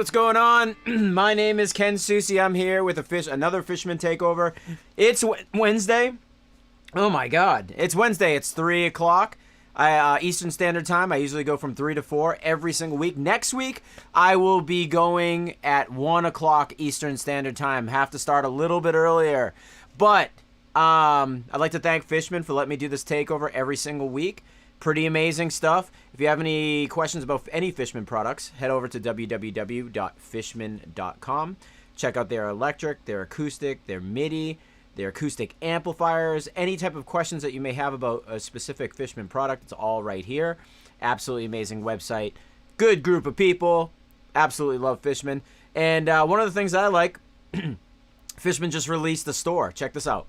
what's going on? My name is Ken Susi. I'm here with another Fishman Takeover. It's Wednesday. Oh my God. It's Wednesday. It's 3 o'clock Eastern Standard Time. I usually go from 3 to 4 every single week. Next week, I will be going at 1 o'clock Eastern Standard Time. Have to start a little bit earlier. But I'd like to thank Fishman for letting me do this takeover every single week. Pretty amazing stuff. If you have any questions about any Fishman products, head over to www.fishman.com. Check out their electric, their acoustic, their MIDI, their acoustic amplifiers, any type of questions that you may have about a specific Fishman product. It's all right here. Absolutely amazing website. Good group of people. Absolutely love Fishman. And one of the things that I like, Fishman just released the store. Check this out.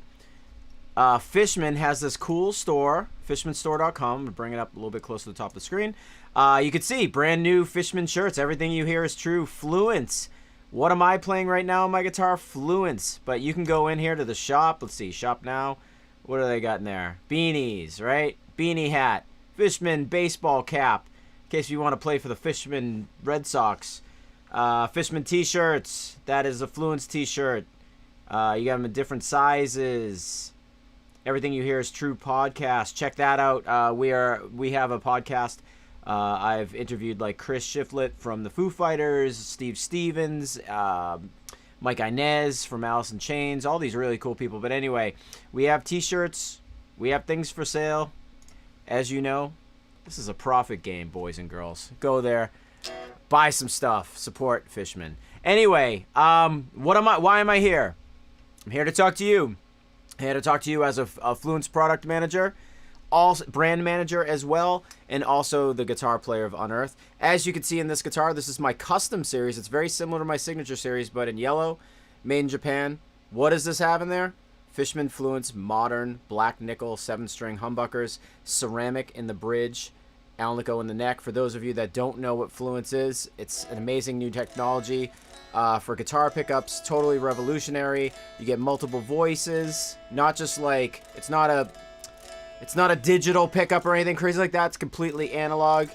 Fishman has this cool store, fishmanstore.com. I'm going to bring it up a little bit closer to the top of the screen. You can see brand new Fishman shirts. Everything you hear is true. Fluence. What am I playing right now on my guitar? Fluence. But you can go in here to the shop. Let's see. Shop now. What do they got in there? Beanies, right? Beanie hat. Fishman baseball cap. In case you want to play for the Fishman Red Sox. Fishman t-shirts. That is a Fluence t-shirt. You got them in different sizes. Everything You Hear Is True podcast. Check that out. We have a podcast. I've interviewed like Chris Shiflett from the Foo Fighters, Steve Stevens, Mike Inez from Alice in Chains, all these really cool people. But anyway, we have t-shirts. We have things for sale. As you know, this is a profit game, boys and girls. Go there, buy some stuff, support Fishman. Anyway, why am I here? I'm here to talk to you. I had to talk to you as a Fluence product manager, also brand manager as well, and also the guitar player of Unearth. As you can see in this guitar, this is my custom series. It's very similar to my signature series, but in yellow, made in Japan. What does this have in there? Fishman Fluence modern black nickel 7-string humbuckers, ceramic in the bridge, Alnico in the neck. For those of you that don't know what Fluence is, it's an amazing new technology. For guitar pickups, totally revolutionary. You get multiple voices, not just like it's not a digital pickup or anything crazy like that. It's completely analog.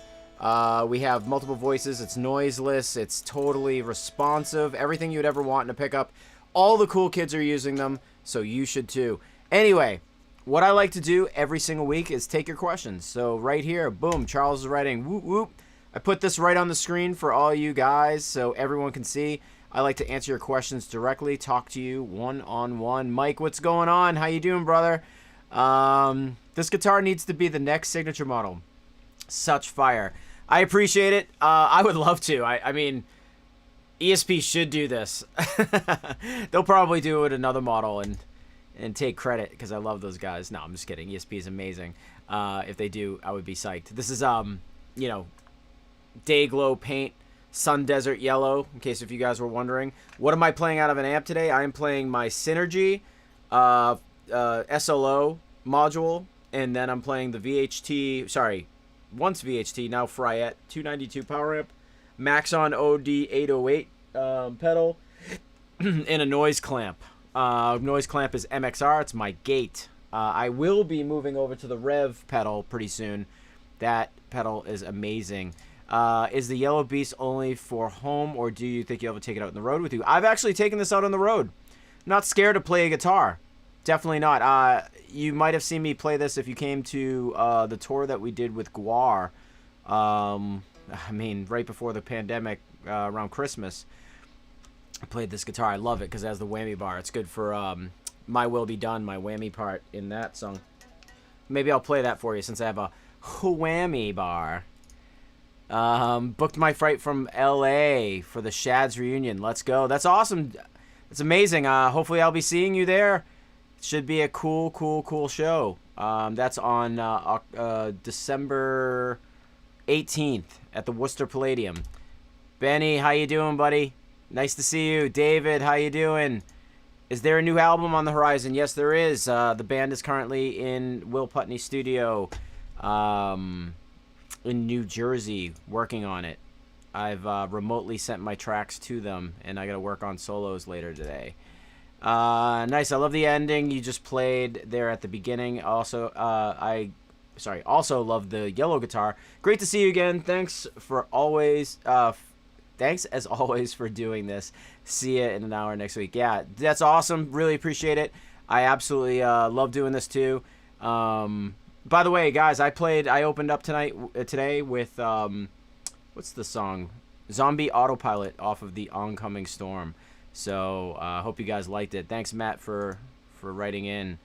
We have multiple voices. It's noiseless. It's totally responsive. Everything you'd ever want in a pickup. All the cool kids are using them, so you should too. Anyway, what I like to do every single week is take your questions. So right here, boom, Charles is writing whoop whoop. I put this right on the screen for all you guys so everyone can see. I like to answer your questions directly, talk to you one-on-one. Mike, what's going on? How you doing, brother? This guitar needs to be the next signature model. Such fire. I appreciate it. I would love to. I mean, ESP should do this. They'll probably do it with another model and take credit because I love those guys. No, I'm just kidding. ESP is amazing. If they do, I would be psyched. This is, you know, Dayglow paint, Sun Desert Yellow, in case if you guys were wondering. What am I playing out of an amp today? I am playing my Synergy SLO module, and then I'm playing the VHT, sorry, once VHT, now Fryette 292 power amp, Maxon OD 808 pedal, and a noise clamp. Noise clamp is MXR, it's my gate. I will be moving over to the Rev pedal pretty soon. That pedal is amazing. Is the Yellow Beast only for home, or do you think you'll ever take it out on the road with you? I've actually taken this out on the road. I'm not scared to play a guitar. Definitely not. You might have seen me play this if you came to the tour that we did with Guar. I mean, right before the pandemic, around Christmas. I played this guitar. I love it because it has the whammy bar. It's good for My Will Be Done, my whammy part in that song. Maybe I'll play that for you since I have a whammy bar. Booked my flight from LA for the Shads reunion. Let's go. That's awesome. It's amazing. Hopefully I'll be seeing you there. It should be a cool show. That's on December 18th at the Worcester Palladium. Benny, how you doing, buddy? Nice to see you. David, how you doing? Is there a new album on the horizon? Yes, there is. The band is currently in Will Putney's studio. In New Jersey working on it. I've remotely sent my tracks to them, and I gotta work on solos later today. Nice. I love the ending you just played there at the beginning. Also, also love the yellow guitar. Great to see you again. Thanks for always Thanks as always for doing this. See you in an hour next week. Yeah, that's awesome. Really appreciate it. I absolutely love doing this too. By the way, guys, I opened up today with what's the song? Zombie Autopilot off of the Oncoming Storm. So hope you guys liked it. Thanks, Matt, for writing in.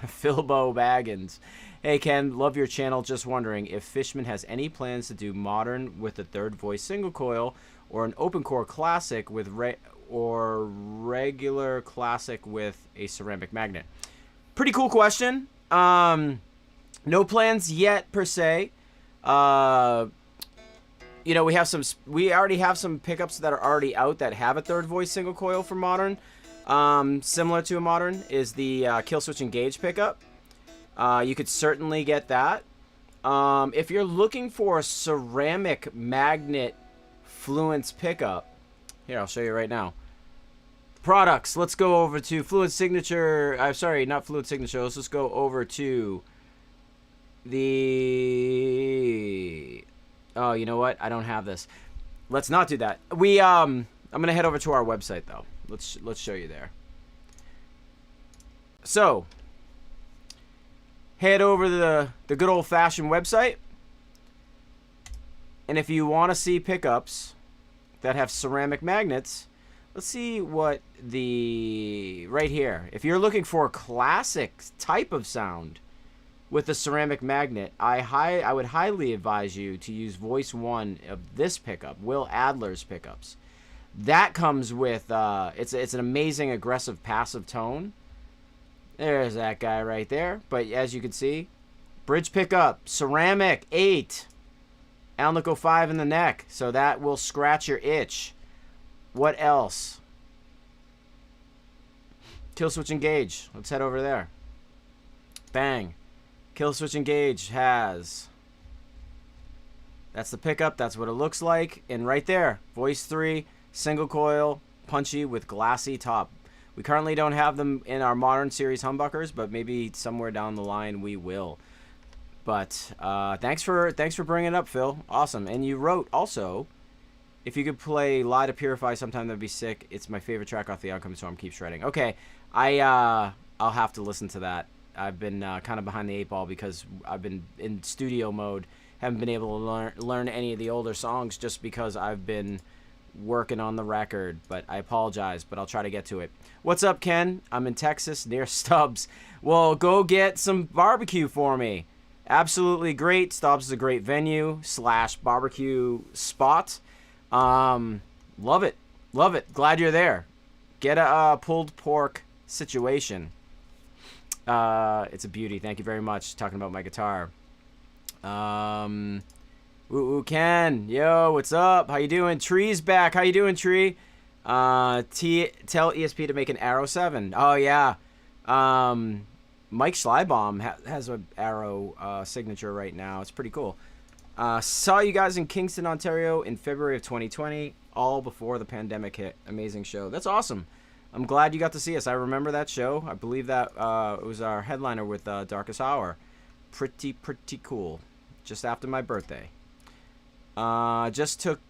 Philbo Baggins. Hey, Ken, love your channel. Just wondering if Fishman has any plans to do modern with a third voice single coil, or an open core classic with regular classic with a ceramic magnet. Pretty cool question. No plans yet per se. You know, we already have some pickups that are already out that have a third voice single coil for modern. Similar to a modern is the Kill Switch Engage pickup. You could certainly get that. If you're looking for a ceramic magnet Fluence pickup, here, I'll show you right now. Products. Let's go over to Fluence Signature. I'm sorry, not Fluence Signature. Let's just go over to the... Oh, you know what? I don't have this. Let's not do that. I'm gonna head over to our website though. Let's show you there. So, head over to the good old-fashioned website, and if you want to see pickups that have ceramic magnets, let's see what right here. If you're looking for a classic type of sound with a ceramic magnet, I would highly advise you to use voice 1 of this pickup, Will Adler's pickups. That comes with it's an amazing aggressive passive tone. There's that guy right there. But as you can see, bridge pickup, ceramic 8, Alnico 5 in the neck, so that will scratch your itch. What else? Kill Switch Engage. Let's head over there. Bang. Kill Switch Engage has... That's the pickup. That's what it looks like. And right there, voice 3, single coil, punchy with glassy top. We currently don't have them in our modern series humbuckers, but maybe somewhere down the line we will. But thanks for bringing it up, Phil. Awesome. And you wrote also, if you could play Lie to Purify sometime, that'd be sick. It's my favorite track off the Oncoming Storm. Keep shredding. Okay, I'll have to listen to that. I've been kind of behind the 8 ball because I've been in studio mode. Haven't been able to learn any of the older songs just because I've been working on the record. But I apologize, but I'll try to get to it. What's up, Ken? I'm in Texas near Stubbs. Well, go get some barbecue for me. Absolutely great. Stubbs is a great venue / barbecue spot. Love it. Love it. Glad you're there. Get a pulled pork situation. It's a beauty. Thank you very much. Talking about my guitar. Ken. Yo, what's up? How you doing? Tree's back. How you doing, Tree? Tell ESP to make an Arrow 7. Oh, yeah. Mike Schleibaum has an Arrow signature right now. It's pretty cool. Saw you guys in Kingston, Ontario in February of 2020, all before the pandemic hit. Amazing show. That's awesome. I'm glad you got to see us. I remember that show. I believe that it was our headliner with Darkest Hour. Pretty cool. Just after my birthday. Just took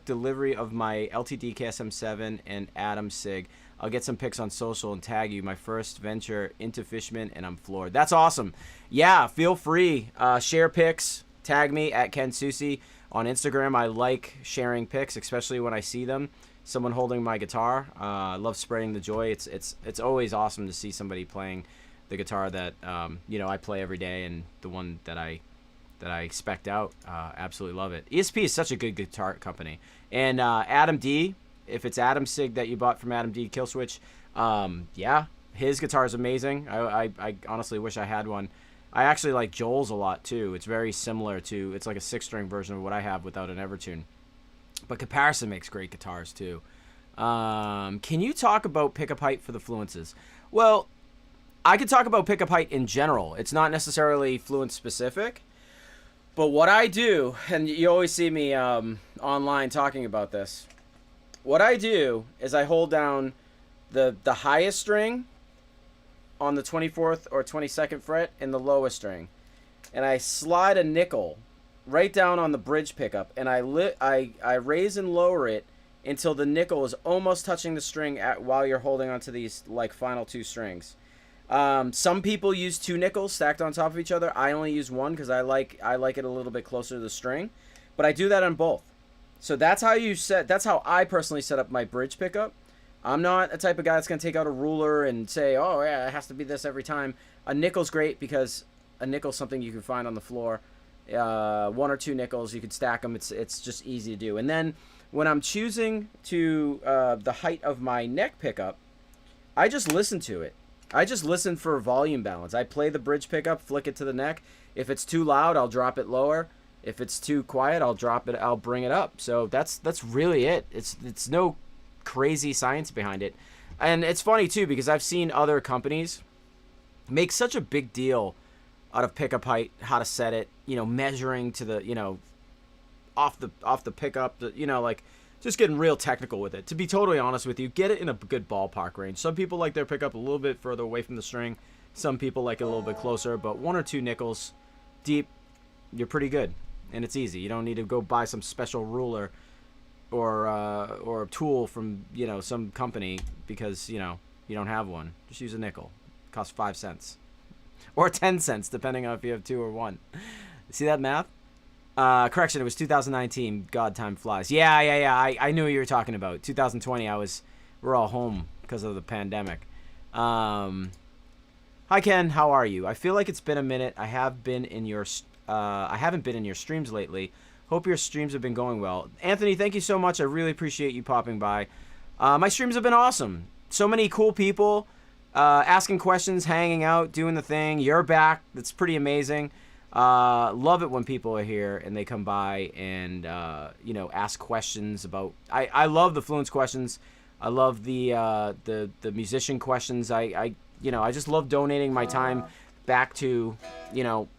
delivery of my LTD KSM7 and Atom Sig. I'll get some pics on social and tag you. My first venture into Fishman, and I'm floored. That's awesome. Yeah, feel free. Share pics. Tag me at Ken Susi on Instagram. I like sharing pics, especially when I see them. Someone holding my guitar. I love spreading the joy. It's always awesome to see somebody playing the guitar that I play every day, and the one that I spec'd out. Absolutely love it. ESP is such a good guitar company. And Adam D, if it's Adam Sig that you bought from Adam D Killswitch, yeah, his guitar is amazing. I honestly wish I had one. I actually like Joel's a lot too. It's very similar to, it's like a 6-string version of what I have without an Evertune. But Comparison makes great guitars too. Can you talk about pickup height for the Fluences? Well, I could talk about pickup height in general. It's not necessarily Fluence specific. But what I do, and you always see me online talking about this, what I do is I hold down the highest string on the 24th or 22nd fret and the lowest string. And I slide a nickel right down on the bridge pickup, and I raise and lower it until the nickel is almost touching the string while you're holding onto these like final 2 strings. Some people use 2 nickels stacked on top of each other. I only use 1 because I like it a little bit closer to the string, but I do that on both. So that's how I personally set up my bridge pickup. I'm not a type of guy that's going to take out a ruler and say, oh yeah, it has to be this every time. A nickel's great because a nickel's something you can find on the floor. 1 or 2 nickels, you could stack them. It's just easy to do. And then when I'm choosing to the height of my neck pickup, I just listen to it. I just listen for volume balance. I play the bridge pickup, flick it to the neck. If it's too loud, I'll drop it lower. If it's too quiet, I'll bring it up. So that's really it. It's no crazy science behind it. And it's funny too because I've seen other companies make such a big deal out of pickup height, how to set it, measuring to the, off the pickup, like just getting real technical with it. To be totally honest with you, get it in a good ballpark range. Some people like their pickup a little bit further away from the string. Some people like it a little bit closer, but 1 or 2 nickels deep, you're pretty good. And it's easy. You don't need to go buy some special ruler or a tool from, some company because, you don't have one. Just use a nickel. It costs 5 cents. Or 10 cents, depending on if you have 2 or 1. See that math? Correction, it was 2019. God, time flies. Yeah. I knew what you were talking about. 2020, we're all home because of the pandemic. Hi, Ken. How are you? I feel like it's been a minute. I haven't been in your streams lately. Hope your streams have been going well. Anthony, thank you so much. I really appreciate you popping by. My streams have been awesome. So many cool people asking questions, hanging out, doing the thing. You're back. That's pretty amazing. Love it when people are here and they come by and ask questions about. I love the Fluence questions. I love the musician questions. I just love donating my time back to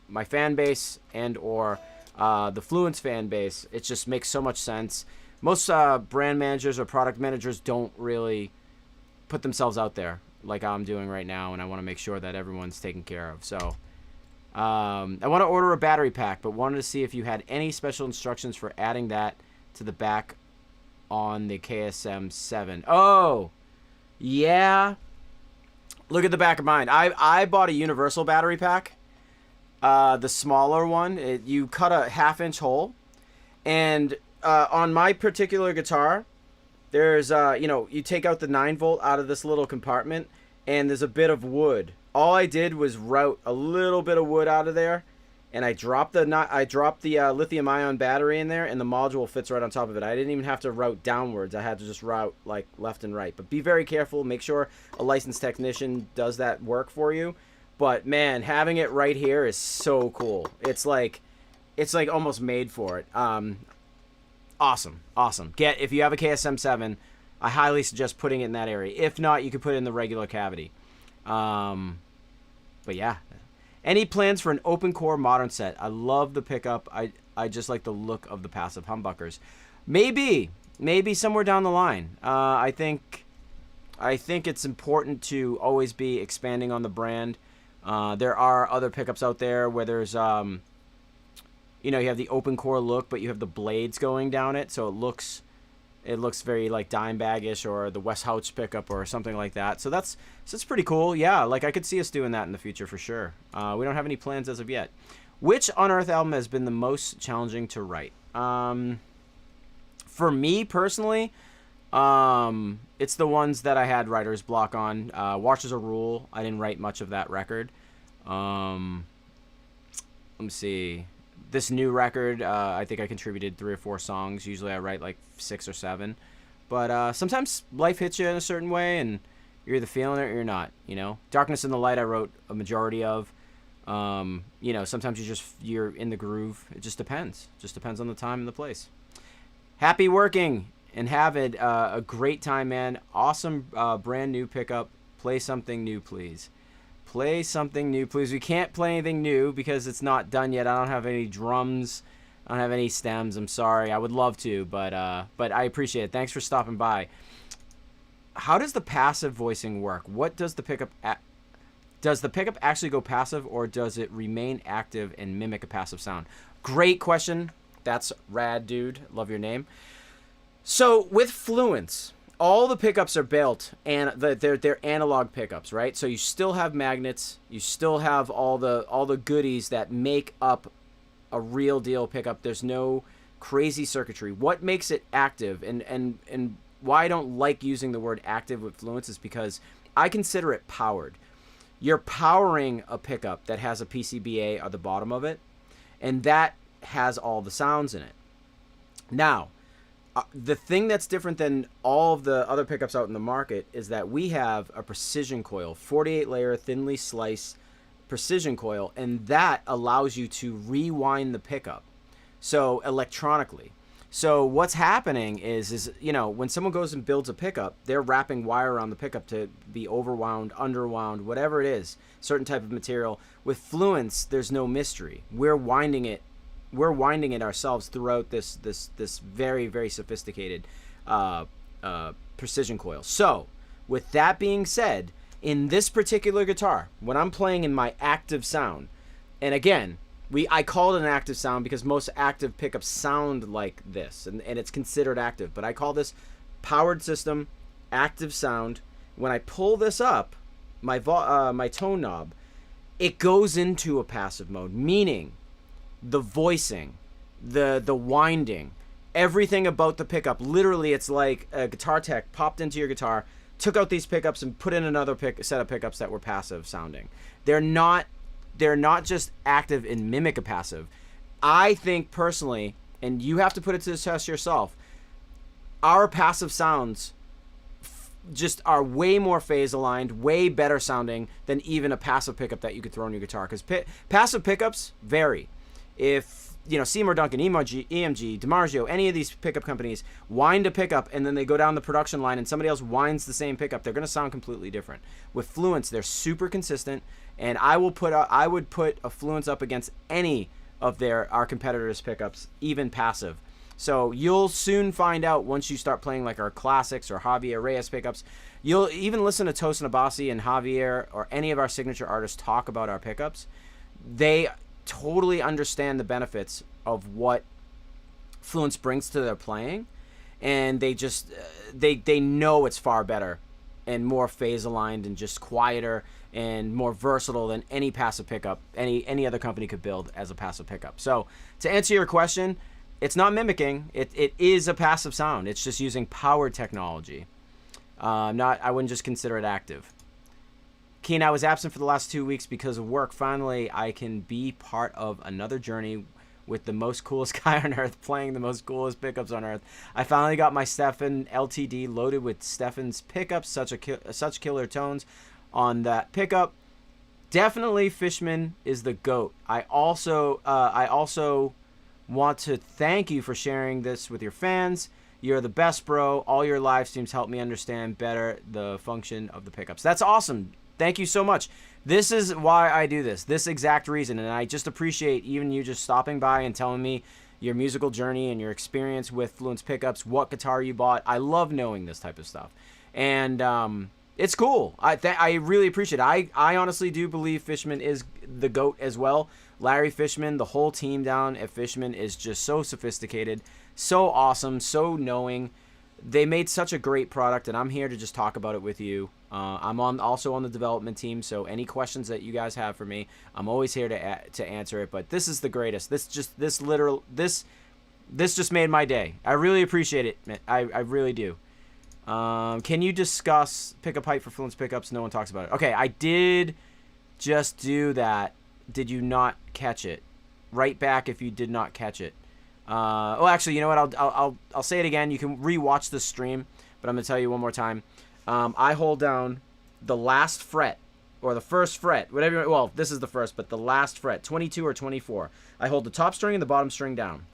my fan base and or the Fluence fan base. It just makes so much sense. Most brand managers or product managers don't really put themselves out there like I'm doing right now, and I want to make sure that everyone's taken care of. So I want to order a battery pack, but wanted to see if you had any special instructions for adding that to the back on the KSM 7. Oh, yeah. Look at the back of mine. I bought a universal battery pack, the smaller one. You cut a 1/2-inch hole, and on my particular guitar, there's you take out the 9-volt out of this little compartment, and there's a bit of wood. All I did was route a little bit of wood out of there, and I dropped the lithium-ion battery in there, and the module fits right on top of it. I didn't even have to route downwards. I had to just route like left and right. But be very careful. Make sure a licensed technician does that work for you. But man, having it right here is so cool. It's like almost made for it. Awesome. If you have a KSM 7, I highly suggest putting it in that area. If not, you could put it in the regular cavity. But yeah. Any plans for an open core modern set? I love the pickup. I just like the look of the passive humbuckers. Maybe somewhere down the line. I think it's important to always be expanding on the brand. There are other pickups out there where there's you have the open core look, but you have the blades going down it, so it looks very like Dimebag-ish or the Wes Houch pickup or something like that. So that's pretty cool. Yeah, like I could see us doing that in the future for sure. We don't have any plans as of yet. Which Unearth album has been the most challenging to write? For me personally, it's the ones that I had writer's block on. Watch as a Rule, I didn't write much of that record. Let me see. This new record, I think I contributed 3 or 4 songs. Usually I write like 6 or 7. But sometimes life hits you in a certain way, and you're either feeling it or you're not, Darkness in the Light I wrote a majority of. Sometimes you're in the groove. It just depends. Just depends on the time and the place. Happy working and have a great time, man. Awesome brand new pickup. Play something new, please. Play something new, please. We can't play anything new because it's not done yet. I don't have any drums. I don't have any stems. I'm sorry. I would love to, but I appreciate it. Thanks for stopping by. How does the passive voicing work? What does the pickup Does the pickup actually go passive, or does it remain active and mimic a passive sound? Great question. That's rad, dude. Love your name. So with Fluence, all the pickups are built, and they're analog pickups, right? So you still have magnets, you still have all the goodies that make up a real deal pickup. There's no crazy circuitry. What makes it active, and why I don't like using the word active with Fluence, is because I consider it powered. You're powering a pickup that has a PCBA at the bottom of it, and that has all the sounds in it. Now, the thing that's different than all of the other pickups out in the market is that we have a precision coil, 48-layer, thinly sliced precision coil, and that allows you to rewind the pickup, so electronically. So what's happening is when someone goes and builds a pickup, they're wrapping wire around the pickup to be overwound, underwound, whatever it is, certain type of material. With Fluence, there's no mystery. We're winding it ourselves throughout this very, very sophisticated precision coil. So with that being said, in this particular guitar, when I'm playing in my active sound, and again, I call it an active sound because most active pickups sound like this, and it's considered active. But I call this powered system, active sound. When I pull this up, my tone knob, it goes into a passive mode, meaning the voicing, the winding, everything about the pickup. Literally, it's like a guitar tech popped into your guitar, took out these pickups, and put in another set of pickups that were passive sounding. They're not just active and mimic a passive. I think personally, and you have to put it to the test yourself, our passive sounds just are way more phase aligned, way better sounding than even a passive pickup that you could throw in your guitar. Because passive pickups vary. If Seymour Duncan, EMG, DiMarzio, any of these pickup companies wind a pickup and then they go down the production line and somebody else winds the same pickup, they're going to sound completely different. With Fluence, they're super consistent, and I would put a Fluence up against any of our competitors' pickups, even passive. So you'll soon find out once you start playing like our classics or Javier Reyes pickups. You'll even listen to Tosin Abasi and Javier or any of our signature artists talk about our pickups. They totally understand the benefits of what Fluence brings to their playing, and they just they know it's far better and more phase aligned and just quieter and more versatile than any passive pickup any other company could build as a passive pickup. So to answer your question, it's not mimicking. It is a passive sound. It's just using powered technology. I wouldn't just consider it active. Keen, I was absent for the last 2 weeks because of work. Finally, I can be part of another journey with the most coolest guy on earth, playing the most coolest pickups on earth. I finally got my Stefan LTD loaded with Stefan's pickups, such killer tones on that pickup. Definitely Fishman is the GOAT. I also want to thank you for sharing this with your fans. You're the best, bro. All your live streams help me understand better the function of the pickups. That's awesome. Thank you so much. This is why I do this exact reason, and I just appreciate even you just stopping by and telling me your musical journey and your experience with Fluence pickups, what guitar you bought. I love knowing this type of stuff, and it's cool. I really appreciate it. I honestly do believe Fishman is the GOAT as well. Larry Fishman, the whole team down at Fishman is just so sophisticated, so awesome, so knowing. They made such a great product, and I'm here to just talk about it with you. I'm also on the development team, so any questions that you guys have for me, I'm always here to answer it. But this is the greatest. This just made my day. I really appreciate it. I really do. Can you discuss pickup height for Fluence pickups? No one talks about it. Okay, I did just do that. Did you not catch it? Write back if you did not catch it. Well, actually, you know what? I'll say it again. You can rewatch the stream, but I'm gonna tell you one more time. I hold down the last fret or the first fret, whatever. Well, this is the first, but the last fret, 22 or 24. I hold the top string and the bottom string down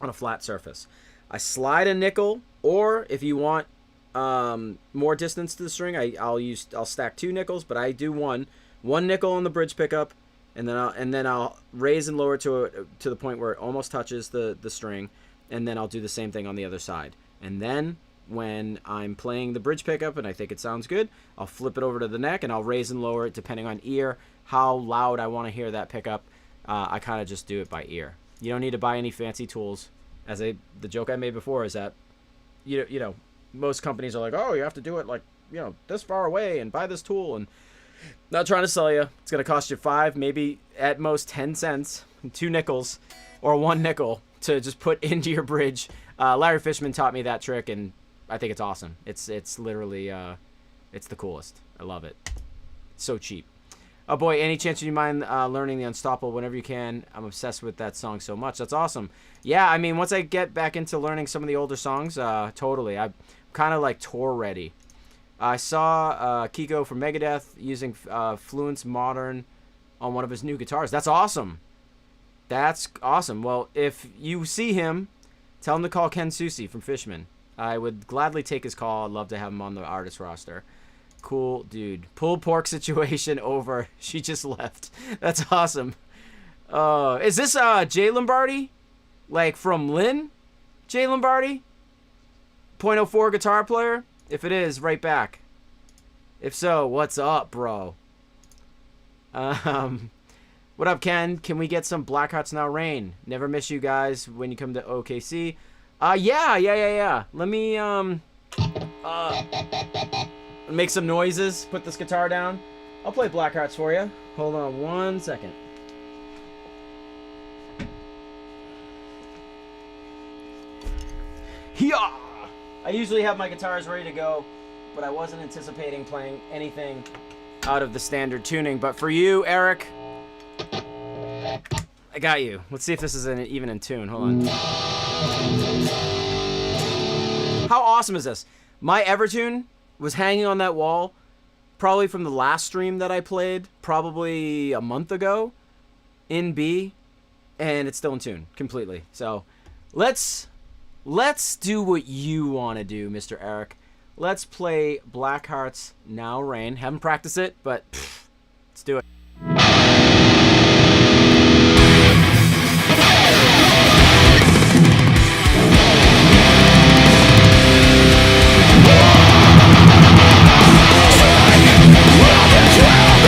on a flat surface. I slide a nickel, or if you want more distance to the string, I'll stack 2 nickels, but I do one nickel on the bridge pickup. And then I'll raise and lower to the point where it almost touches the string, and then I'll do the same thing on the other side. And then when I'm playing the bridge pickup and I think it sounds good, I'll flip it over to the neck and I'll raise and lower it depending on ear, how loud I want to hear that pickup. I kind of just do it by ear. You don't need to buy any fancy tools. The joke I made before is that, you know, most companies are like, oh, you have to do it like, you know, this far away and buy this tool, and not trying to sell you. It's going to cost you 5, maybe at most 10 cents, 2 nickels, or 1 nickel to just put into your bridge. Larry Fishman taught me that trick, and I think it's awesome. It's literally, it's the coolest. I love it. It's so cheap. Oh boy, any chance you mind learning The Unstoppable whenever you can? I'm obsessed with that song so much. That's awesome. Yeah, I mean, once I get back into learning some of the older songs, totally. I'm kind of like tour ready. I saw Kiko from Megadeth using Fluence Modern on one of his new guitars. That's awesome. That's awesome. Well, if you see him, tell him to call Ken Susi from Fishman. I would gladly take his call. I'd love to have him on the artist roster. Cool dude. Pulled pork situation over. She just left. That's awesome. Is this Jay Lombardi? Like from Lynn? Jay Lombardi? .04 guitar player? If it is, right back. If so, what's up, bro? What up, Ken? Can we get some Black Hearts Now Rain? Never miss you guys when you come to OKC. Yeah. Let me, make some noises. Put this guitar down. I'll play Black Hearts for you. Hold on 1 second. Yeah! I usually have my guitars ready to go, but I wasn't anticipating playing anything out of the standard tuning. But for you, Eric, I got you. Let's see if this is even in tune. Hold on. How awesome is this? My Evertune was hanging on that wall probably from the last stream that I played probably a month ago in B, and it's still in tune completely. So let's do what you want to do, Mr. Eric. Let's play Black Hearts Now Rain. Haven't practiced it, but let's do it. Black Hearts Now Rain.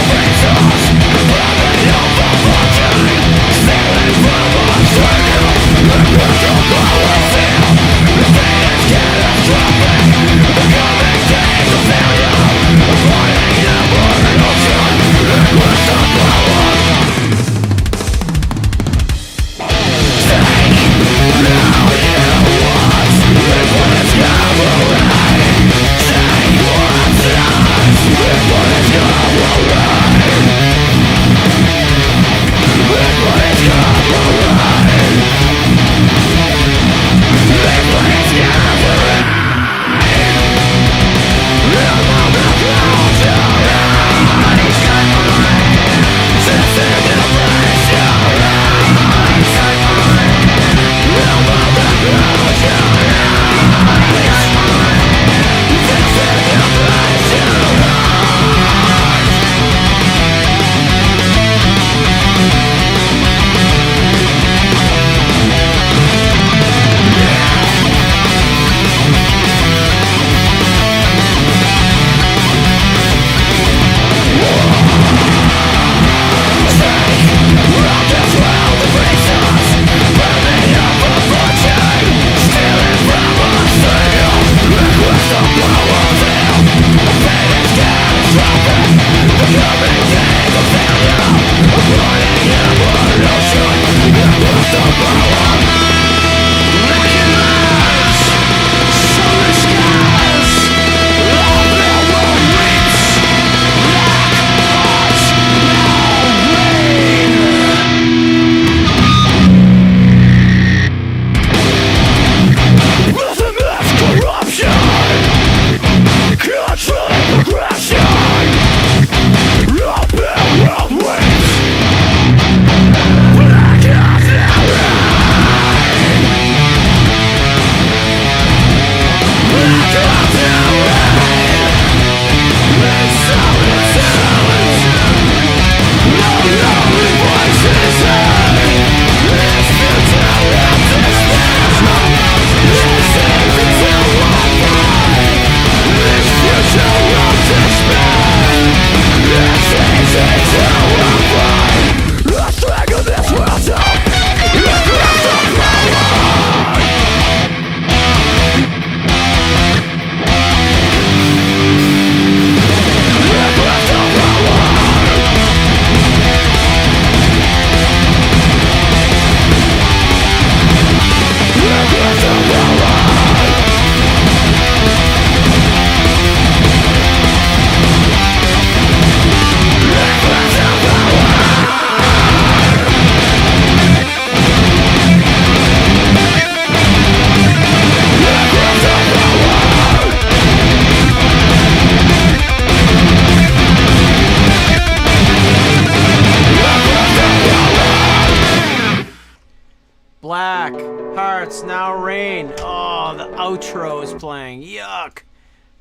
Black Hearts Now Rain. Oh, the outro is playing. Yuck.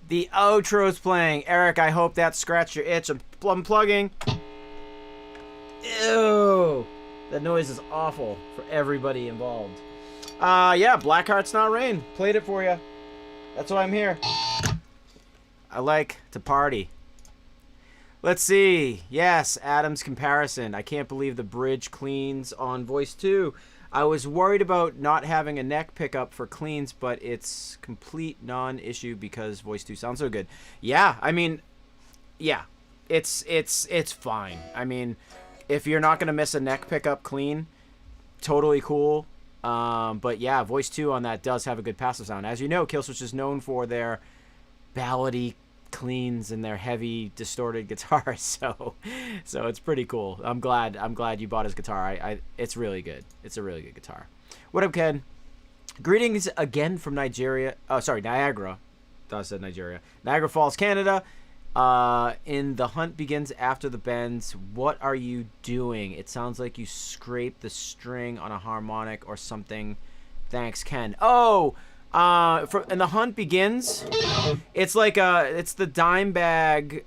The outro is playing. Eric, I hope that scratched your itch. I'm unplugging. Ew. That noise is awful for everybody involved. Yeah, Black Hearts Now Rain. Played it for you. That's why I'm here. I like to party. Let's see. Yes, Adam's comparison. I can't believe the bridge cleans on Voice 2. I was worried about not having a neck pickup for cleans, but it's complete non-issue because Voice 2 sounds so good. Yeah, I mean, yeah, it's fine. I mean, if you're not gonna miss a neck pickup clean, totally cool. But yeah, Voice 2 on that does have a good passive sound. As you know, Killswitch is known for their ballady cleans and their heavy distorted guitars, so it's pretty cool. I'm glad you bought his guitar. It's really good. It's a really good guitar. What up, Ken? Greetings again from Nigeria. Oh, sorry, Niagara. I said Nigeria. Niagara Falls, Canada. In The Hunt Begins After the Bends. What are you doing? It sounds like you scraped the string on a harmonic or something. Thanks, Ken. Oh, and The Hunt Begins, it's like it's the Dimebag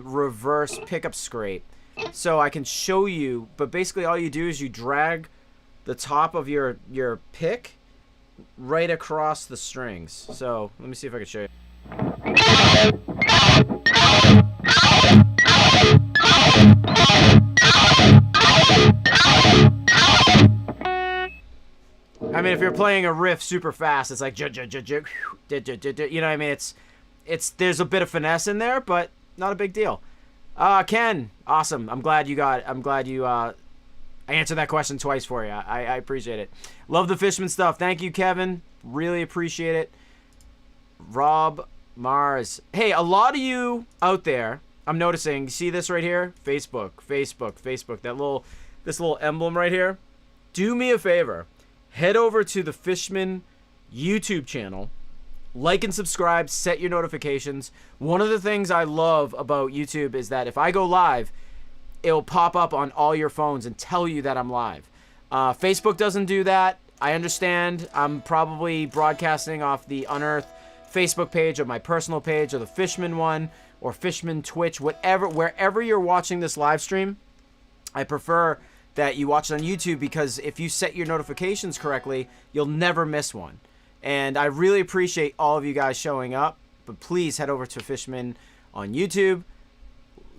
reverse pickup scrape. So I can show you, but basically all you do is you drag the top of your pick right across the strings. So let me see if I can show you. I mean, if you're playing a riff super fast, it's like you know what I mean? It's there's a bit of finesse in there, but not a big deal. Ken, awesome. I'm glad you I answered that question twice for you. I appreciate it. Love the Fishman stuff. Thank you, Kevin. Really appreciate it. Rob Mars. Hey, a lot of you out there, I'm noticing, see this right here? Facebook. This little emblem right here. Do me a favor. Head over to the Fishman YouTube channel. Like and subscribe. Set your notifications. One of the things I love about YouTube is that if I go live, it'll pop up on all your phones and tell you that I'm live. Facebook doesn't do that. I understand. I'm probably broadcasting off the Unearth Facebook page or my personal page or the Fishman one or Fishman Twitch, wherever you're watching this live stream. I prefer that you watch it on YouTube because if you set your notifications correctly, you'll never miss one. And I really appreciate all of you guys showing up, but please head over to Fishman on YouTube,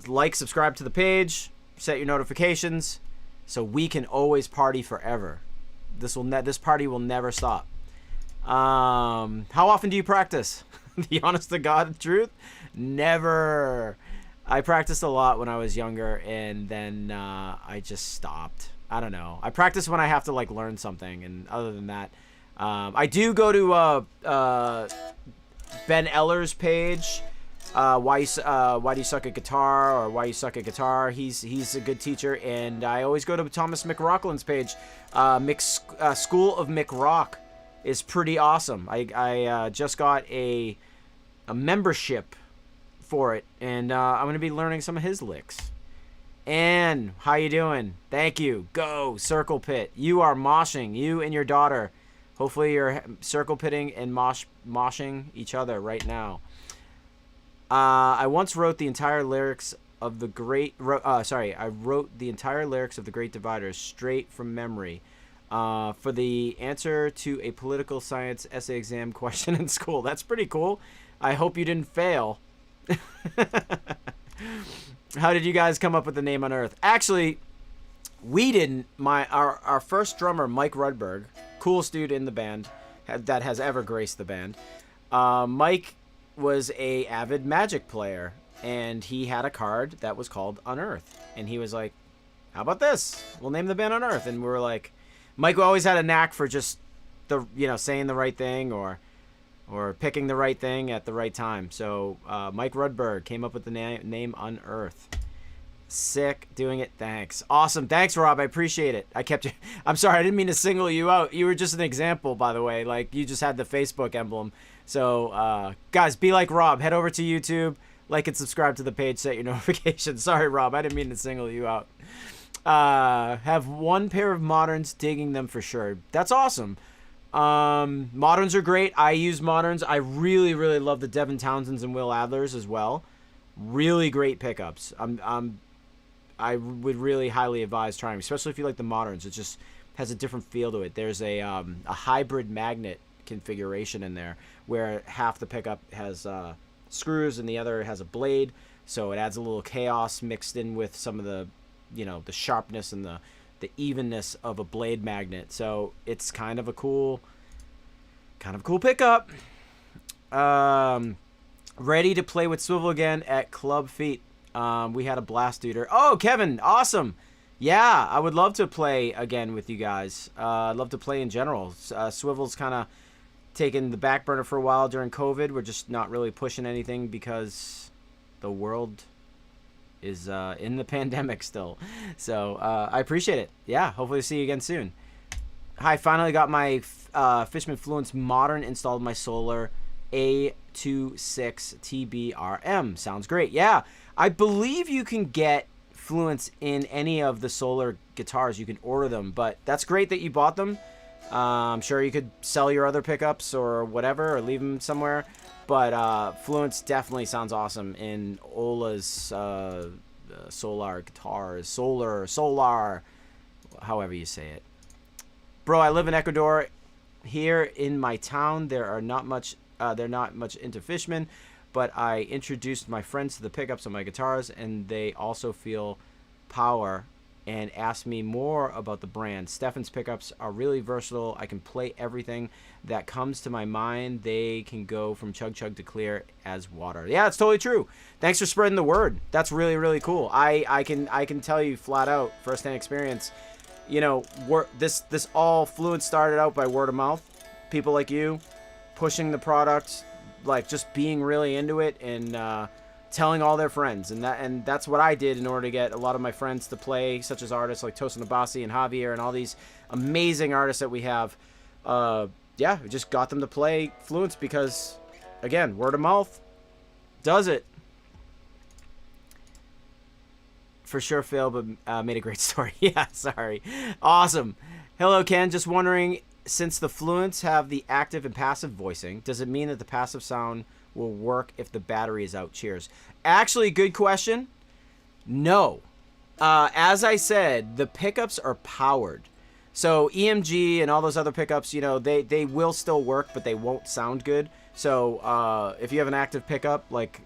like, subscribe to the page, set your notifications so we can always party forever. This party will never stop. How often do you practice? The honest to God truth? Never. I practiced a lot when I was younger, and then I just stopped. I don't know. I practice when I have to like learn something, and other than that, I do go to Ben Eller's page. Why do you suck at guitar, or Why You Suck at Guitar? He's a good teacher, and I always go to Thomas McRaughlin's page. School of McRock is pretty awesome. I just got a membership for it, and I'm gonna be learning some of his licks. Ann, how you doing? Thank you. Go Circle Pit. You are moshing. You and your daughter. Hopefully you're circle pitting and moshing each other right now. I once wrote the entire lyrics of the Great. I wrote the entire lyrics of the Great Dividers straight from memory. For the answer to a political science essay exam question in school. That's pretty cool. I hope you didn't fail. How did you guys come up with the name Unearth? Actually, we didn't. Our first drummer, Mike Rudberg, coolest dude in the band that has ever graced the band. Mike was a avid Magic player, and he had a card that was called Unearth, and he was like, "How about this? We'll name the band Unearth." And we were like, Mike always had a knack for just saying the right thing or picking the right thing at the right time. So Mike Rudberg came up with the name Unearth. Sick doing it. Thanks. Awesome. Thanks, Rob. I appreciate it. I kept you. I'm sorry. I didn't mean to single you out. You were just an example, by the way. Like, you just had the Facebook emblem. So, guys, be like Rob. Head over to YouTube, like and subscribe to the page, set your notifications. Sorry, Rob. I didn't mean to single you out. Have one pair of moderns, digging them for sure. That's awesome. Moderns are great. I use moderns. I really, really love the Devin Townsends and Will Adlers as well. Really great pickups. I would really highly advise trying, especially if you like the moderns. It just has a different feel to it. There's a hybrid magnet configuration in there where half the pickup has screws and the other has a blade, so it adds a little chaos mixed in with some of the, the sharpness and the evenness of a blade magnet. So it's kind of a cool pickup. Ready to play with Swivel again at Club Feet. We had a blast, dude. Oh, Kevin, awesome. Yeah, I would love to play again with you guys. I'd love to play in general. Swivel's kind of taken the back burner for a while during COVID. We're just not really pushing anything because the world is in the pandemic still. So I appreciate it. Yeah, hopefully see you again soon. I finally got my Fishman Fluence Modern installed in my Solar A26 TBRM. Sounds great. Yeah, I believe you can get Fluence in any of the Solar guitars. You can order them, but that's great that you bought them. I'm sure you could sell your other pickups or whatever, or leave them somewhere. But Fluence definitely sounds awesome in Ola's Solar guitars. Solar, however you say it. Bro, I live in Ecuador. Here in my town, they're not much into Fishman, but I introduced my friends to the pickups on my guitars, and they also feel power and asked me more about the brand. Stefan's pickups are really versatile. I can play everything that comes to my mind. They can go from chug chug to clear as water. Yeah, it's totally true. Thanks for spreading the word. That's really, really cool. I can tell you flat out, firsthand experience. This all Fluence started out by word of mouth. People like you pushing the product, like just being really into it and telling all their friends, and that's what I did in order to get a lot of my friends to play, such as artists like Tosin Abasi and Javier and all these amazing artists that we have. Yeah, we just got them to play Fluence because, again, word of mouth does it. For sure failed, but made a great story. Yeah, sorry. Awesome. Hello, Ken. Just wondering, since the Fluence have the active and passive voicing, does it mean that the passive sound will work if the battery is out? Cheers. Actually, good question. No. As I said, the pickups are powered. So EMG and all those other pickups, they will still work, but they won't sound good. So if you have an active pickup like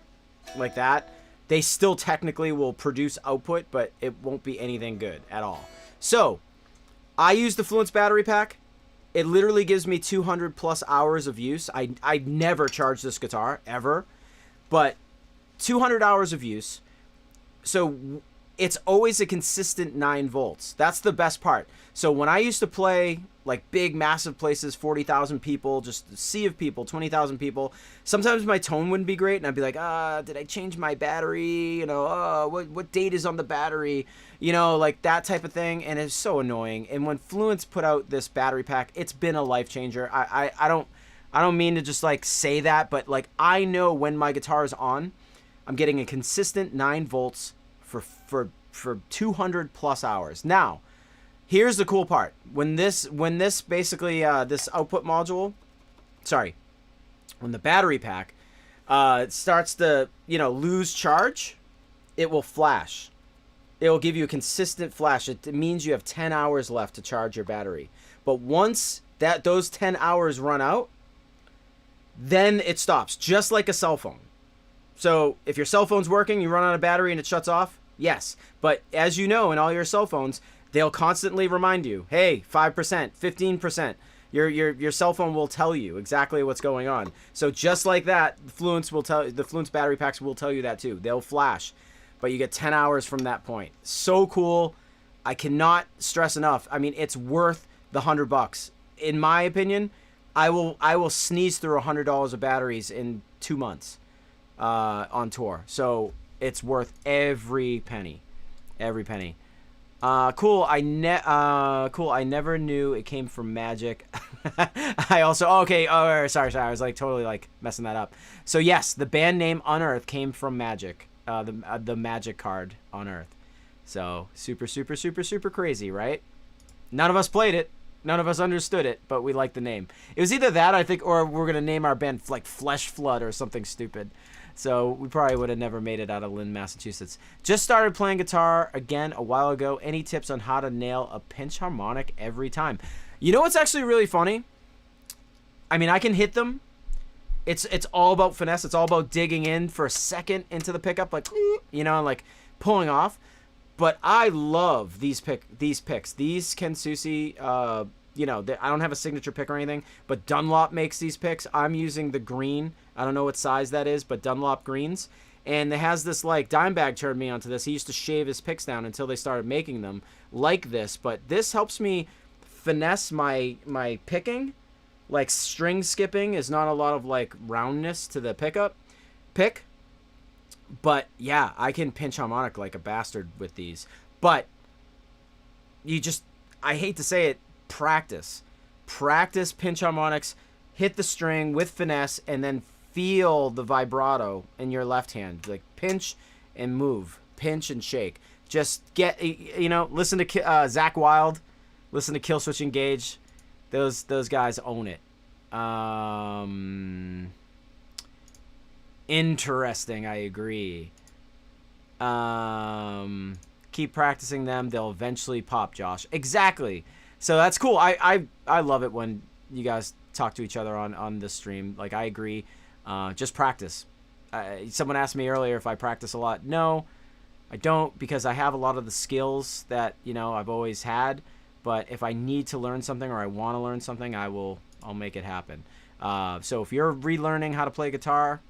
that, they still technically will produce output, but it won't be anything good at all. So I use the Fluence battery pack. It literally gives me 200 plus hours of use. I never charge this guitar, ever. But 200 hours of use. So it's always a consistent 9 volts. That's the best part. So when I used to play like big, massive places, 40,000 people, just a sea of people, 20,000 people, sometimes my tone wouldn't be great. And I'd be like, did I change my battery? What date is on the battery? Like that type of thing. And it's so annoying. And when Fluence put out this battery pack, it's been a life changer. I don't mean to just like say that, but like I know when my guitar is on, I'm getting a consistent 9 volts for 200 plus hours. Now, here's the cool part. When this basically this output module, when the battery pack starts to lose charge, it will flash. It will give you a consistent flash. It means you have 10 hours left to charge your battery. But once those 10 hours run out, then it stops, just like a cell phone. So if your cell phone's working, you run out of battery and it shuts off, yes. But as you know, in all your cell phones, they'll constantly remind you, hey, 5%, 15%. Your cell phone will tell you exactly what's going on. So just like that, the Fluence battery packs will tell you that too. They'll flash, but you get 10 hours from that point. So cool. I cannot stress enough. I mean, it's worth the $100. In my opinion, I will sneeze through $100 of batteries in 2 months on tour. So it's worth every penny. Every penny. Cool. I never knew it came from Magic. I also sorry. I was like totally like messing that up. So yes, the band name Unearth came from Magic. The Magic card Unearth. So super, super, super, super crazy, right? None of us played it. None of us understood it, but we liked the name. It was either that, I think, or we're going to name our band like Flesh Flood or something stupid. So we probably would have never made it out of Lynn, Massachusetts. Just started playing guitar again a while ago. Any tips on how to nail a pinch harmonic every time? You know what's actually really funny? I mean, I can hit them. It's all about finesse. It's all about digging in for a second into the pickup, like, you know, and like pulling off. But I love these picks. These Ken Susi, you know, I don't have a signature pick or anything, but Dunlop makes these picks. I'm using the green. I don't know what size that is, but Dunlop greens. And it has this, like, Dimebag turned me onto this. He used to shave his picks down until they started making them like this. But this helps me finesse my picking. Like, string skipping is not a lot of, like, roundness to the pick. But, yeah, I can pinch harmonic like a bastard with these. But I hate to say it, practice. Practice pinch harmonics, hit the string with finesse, and then feel the vibrato in your left hand. Like, pinch and move. Pinch and shake. Just get, you know, listen to Zakk Wylde. Listen to Killswitch Engage. Those guys own it. Interesting, I agree. Keep practicing them. They'll eventually pop, Josh. Exactly. So that's cool. I love it when you guys talk to each other on the stream. Like, I agree. Just practice. Someone asked me earlier if I practice a lot. No, I don't, because I have a lot of the skills that, you know, I've always had. But if I need to learn something or I want to learn something, I'll make it happen. So if you're relearning how to play guitar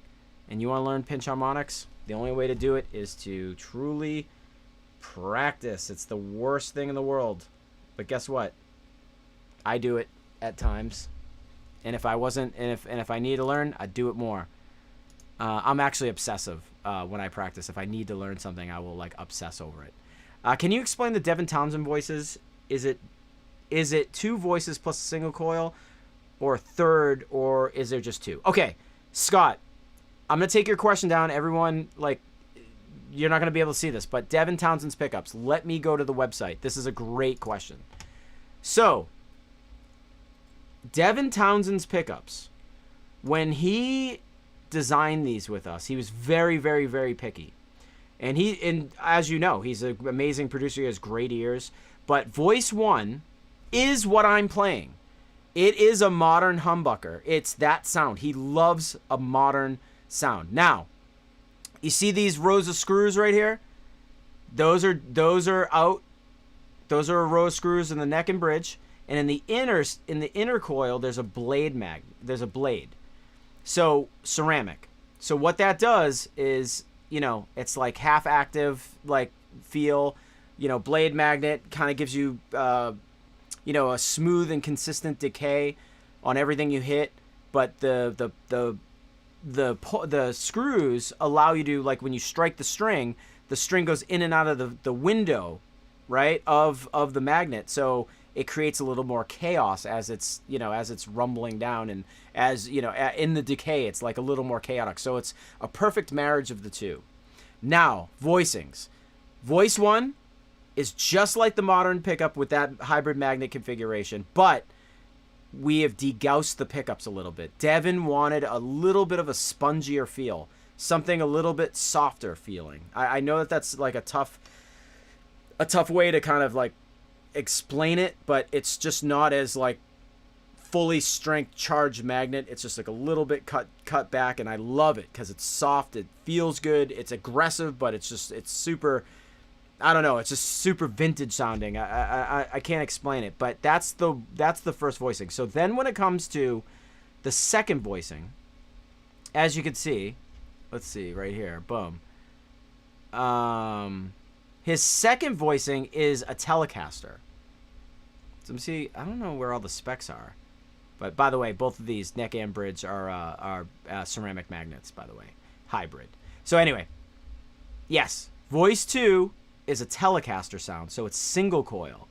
and you want to learn pinch harmonics, the only way to do it is to truly practice. It's the worst thing in the world. But guess what? I do it at times. And if I need to learn, I'd do it more. I'm actually obsessive when I practice. If I need to learn something, I will, like, obsess over it. Can you explain the Devin Townsend voices? Is it two voices plus a single coil, or third, or is there just two? Okay, Scott, I'm going to take your question down. Everyone, like, you're not going to be able to see this, but Devin Townsend's pickups. Let me go to the website. This is a great question. So, Devin Townsend's pickups, when designed these with us, he was very, very, very picky. And as you know, he's an amazing producer. He has great ears. But Voice 1 is what I'm playing. It is a modern humbucker. It's that sound. He loves a modern sound. Now, you see these rows of screws right here? Those are out. Those are a row of screws in the neck and bridge. And in the inner coil, there's a blade There's a blade. So, ceramic. So what that does is, you know, it's like half active, like, feel. You know, blade magnet kind of gives you, you know, a smooth and consistent decay on everything you hit. But the screws allow you to, like, when you strike the string goes in and out of the window, right, of the magnet. So it creates a little more chaos as it's rumbling down, and as, you know, in the decay, it's like a little more chaotic. So it's a perfect marriage of the two. Now, voicings. Voice 1 is just like the modern pickup with that hybrid magnet configuration, but we have degaussed the pickups a little bit. Devin wanted a little bit of a spongier feel, something a little bit softer feeling. I know that's like a tough way to kind of, like, explain it, but it's just not as, like, fully strength charged magnet. It's just like a little bit cut back, and I love it because it's soft. It feels good. It's aggressive, but it's super. I don't know. It's just super vintage sounding. I can't explain it, but that's the first voicing. So then when it comes to the second voicing, as you can see, let's see right here, boom. His second voicing is a Telecaster. So let me see. I don't know where all the specs are, but by the way, both of these neck and bridge are ceramic magnets. By the way, hybrid. So anyway, yes, Voice 2 is a Telecaster sound, so it's single coil.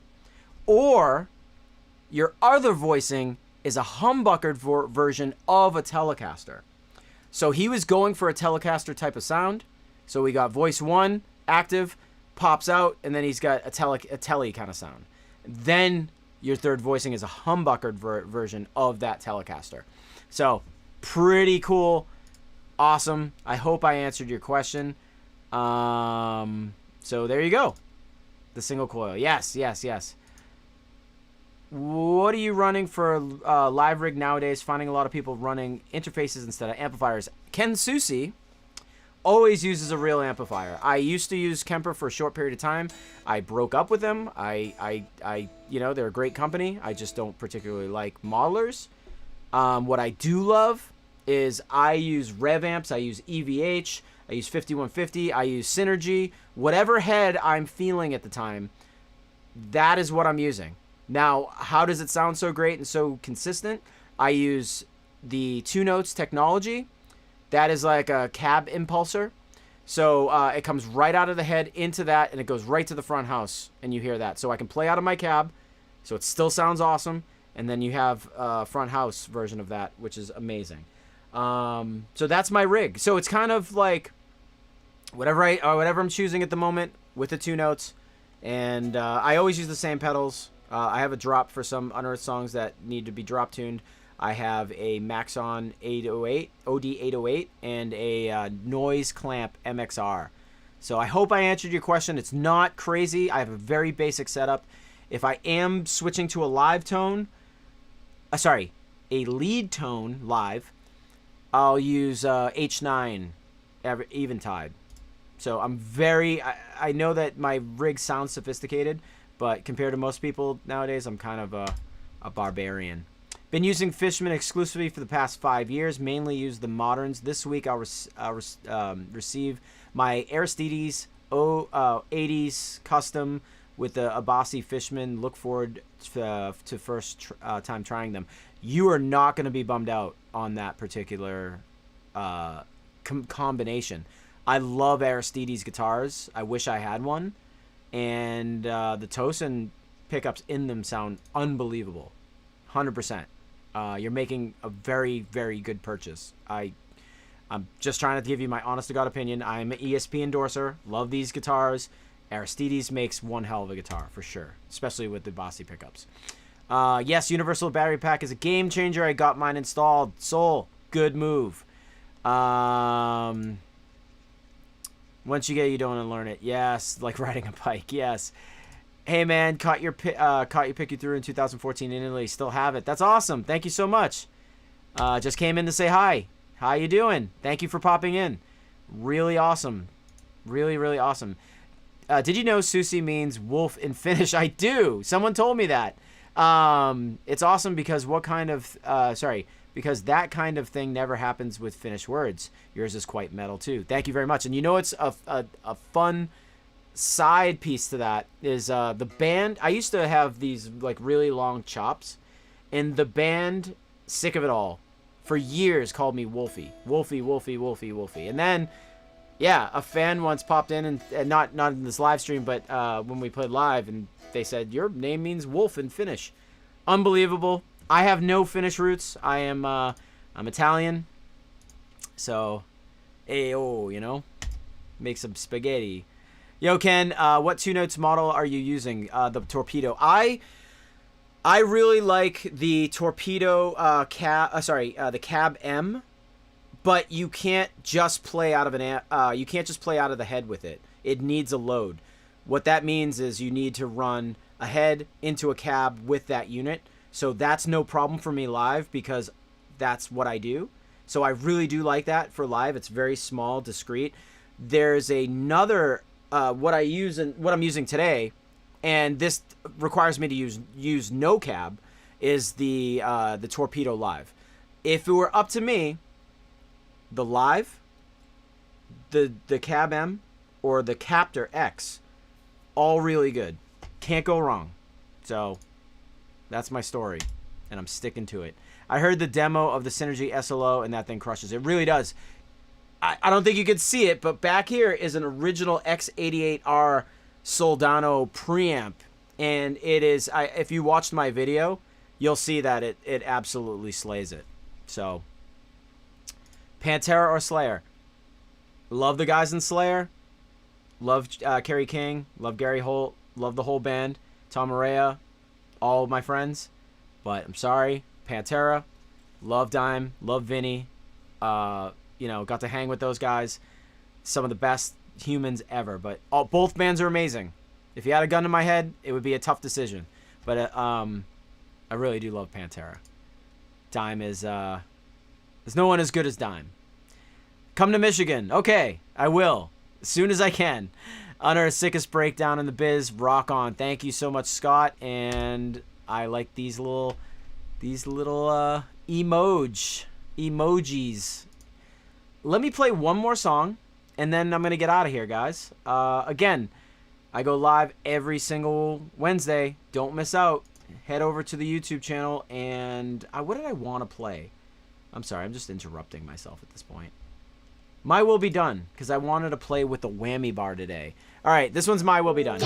Or your other voicing is a humbuckered version of a Telecaster. So he was going for a Telecaster type of sound. So we got Voice 1 active, pops out, and then he's got a telly kind of sound. Then your third voicing is a humbuckered version of that Telecaster. So pretty cool, awesome. I hope I answered your question. So there you go. The single coil. Yes. What are you running for live rig nowadays? Finding a lot of people running interfaces instead of amplifiers. Ken Susi always uses a real amplifier. I used to use Kemper for a short period of time. I broke up with them. You know, they're a great company. I just don't particularly like modelers. What I do love is I use rev amps. I use EVH. I use 5150. I use Synergy. Whatever head I'm feeling at the time, that is what I'm using. Now, how does it sound so great and so consistent? I use the 2 Notes technology. That is like a cab impulsor. So it comes right out of the head into that, and it goes right to the front house, and you hear that. So I can play out of my cab, so it still sounds awesome, and then you have a front house version of that, which is amazing. So that's my rig. So it's kind of like whatever I'm choosing at the moment with the 2 Notes, and I always use the same pedals. I have a drop for some Unearth songs that need to be drop tuned. I have a Maxon 808, OD808, and a Noise Clamp MXR. So I hope I answered your question. It's not crazy. I have a very basic setup. If I am switching to a live tone, a lead tone live, I'll use H9 Eventide. So I'm I know that my rig sounds sophisticated, but compared to most people nowadays, I'm kind of a barbarian. Been using Fishman exclusively for the past 5 years. Mainly use the moderns. This week I'll receive my Aristides 80s custom with the Abasi Fishman. Look forward to first time trying them. You are not going to be bummed out on that particular combination. I love Aristides guitars. I wish I had one. And the Tosin pickups in them sound unbelievable. 100%. You're making a very, very good purchase. I'm just trying to give you my honest to God opinion. I'm an ESP endorser. Love these guitars. Aristides makes one hell of a guitar for sure, especially with the Bossy pickups. Yes, Universal Battery Pack is a game changer. I got mine installed. Soul, good move. Once you get it, you don't want to learn it. Yes, like riding a bike. Yes. Hey man, caught your pick you through in 2014 in Italy. Still have it. That's awesome. Thank you so much. Just came in to say hi. How you doing? Thank you for popping in. Really awesome. Really, really awesome. Did you know Susi means wolf in Finnish? I do. Someone told me that. It's awesome because because that kind of thing never happens with Finnish words. Yours is quite metal too. Thank you very much. And you know, it's a fun side piece to that is the band. I used to have these like really long chops, and the band, sick of it all, for years called me Wolfie. Wolfie, Wolfie, Wolfie, Wolfie. And then, yeah, a fan once popped in and not in this live stream, but when we played live, and they said, your name means wolf in Finnish. Unbelievable. I have no Finnish roots. I'm Italian. So, ayo, you know, make some spaghetti. Yo, Ken, what 2 Notes model are you using? The Torpedo. I really like the Torpedo the Cab M, but you can't just play out of you can't just play out of the head with it. It needs a load. What that means is you need to run a head into a cab with that unit. So that's no problem for me live because that's what I do. So I really do like that for live. It's very small, discreet. There's another what I'm using today, and this requires me to use no cab, is the Torpedo Live. If it were up to me, the Live, the Cab M, or the Captor X, all really good. Can't go wrong. So that's my story, and I'm sticking to it. I heard the demo of the Synergy SLO, and that thing crushes. It really does. I don't think you could see it, but back here is an original X88R Soldano preamp, and it is. If you watched my video, you'll see that it absolutely slays it. So, Pantera or Slayer? Love the guys in Slayer. Love Kerry King. Love Gary Holt. Love the whole band. Tom Araya. All of my friends. But I'm sorry. Pantera. Love Dime. Love Vinny. Got to hang with those guys. Some of the best humans ever. But both bands are amazing. If you had a gun to my head, it would be a tough decision. But I really do love Pantera. Dime is... there's no one as good as Dime. Come to Michigan. Okay, I will. As soon as I can. Unearth's sickest breakdown in the biz. Rock on. Thank you so much, Scott. And I like these little emojis. Let me play one more song, and then I'm going to get out of here, guys. Again, I go live every single Wednesday. Don't miss out. Head over to the YouTube channel, and what did I want to play? I'm sorry, I'm just interrupting myself at this point. My Will Be Done, because I wanted to play with the whammy bar today. All right, this one's My Will Be Done.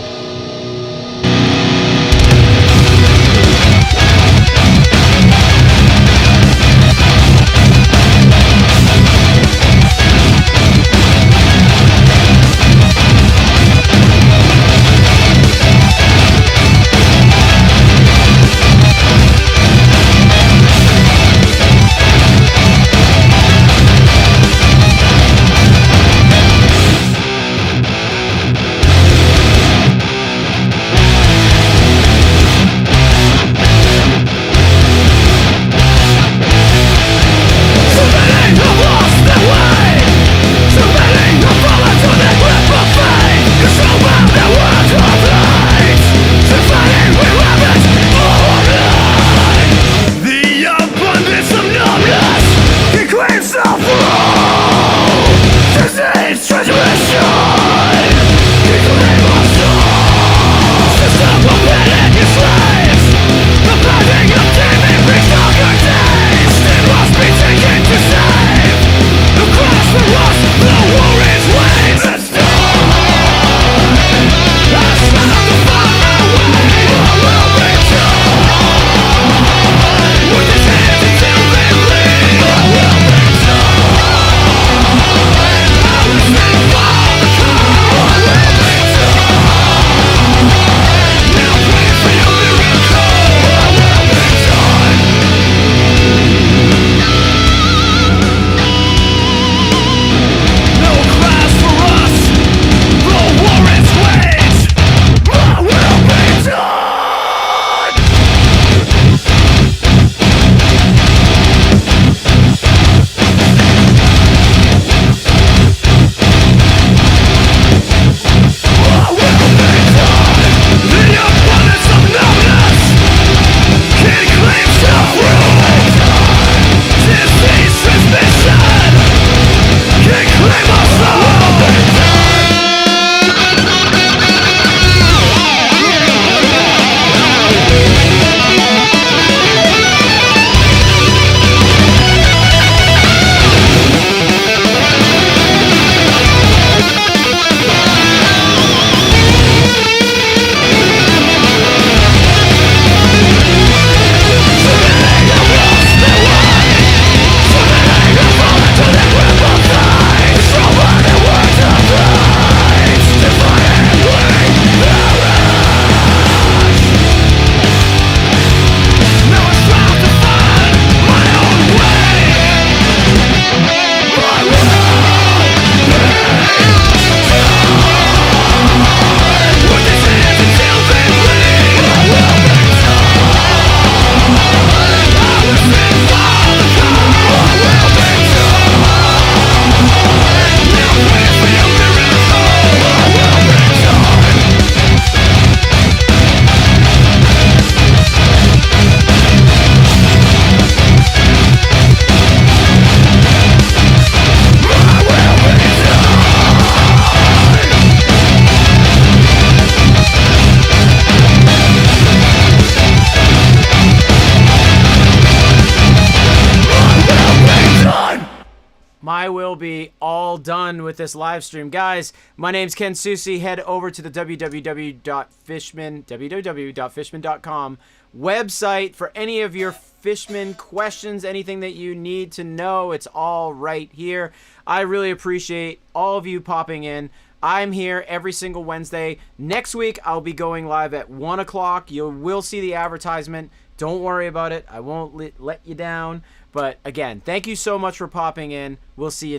Will be all done with this live stream. Guys, my name's Ken Susi. Head over to the www.fishman.com website for any of your Fishman questions, anything that you need to know. It's all right here. I really appreciate all of you popping in. I'm here every single Wednesday. Next week, I'll be going live at 1 o'clock. You will see the advertisement. Don't worry about it. I won't let you down. But again, thank you so much for popping in. We'll see you next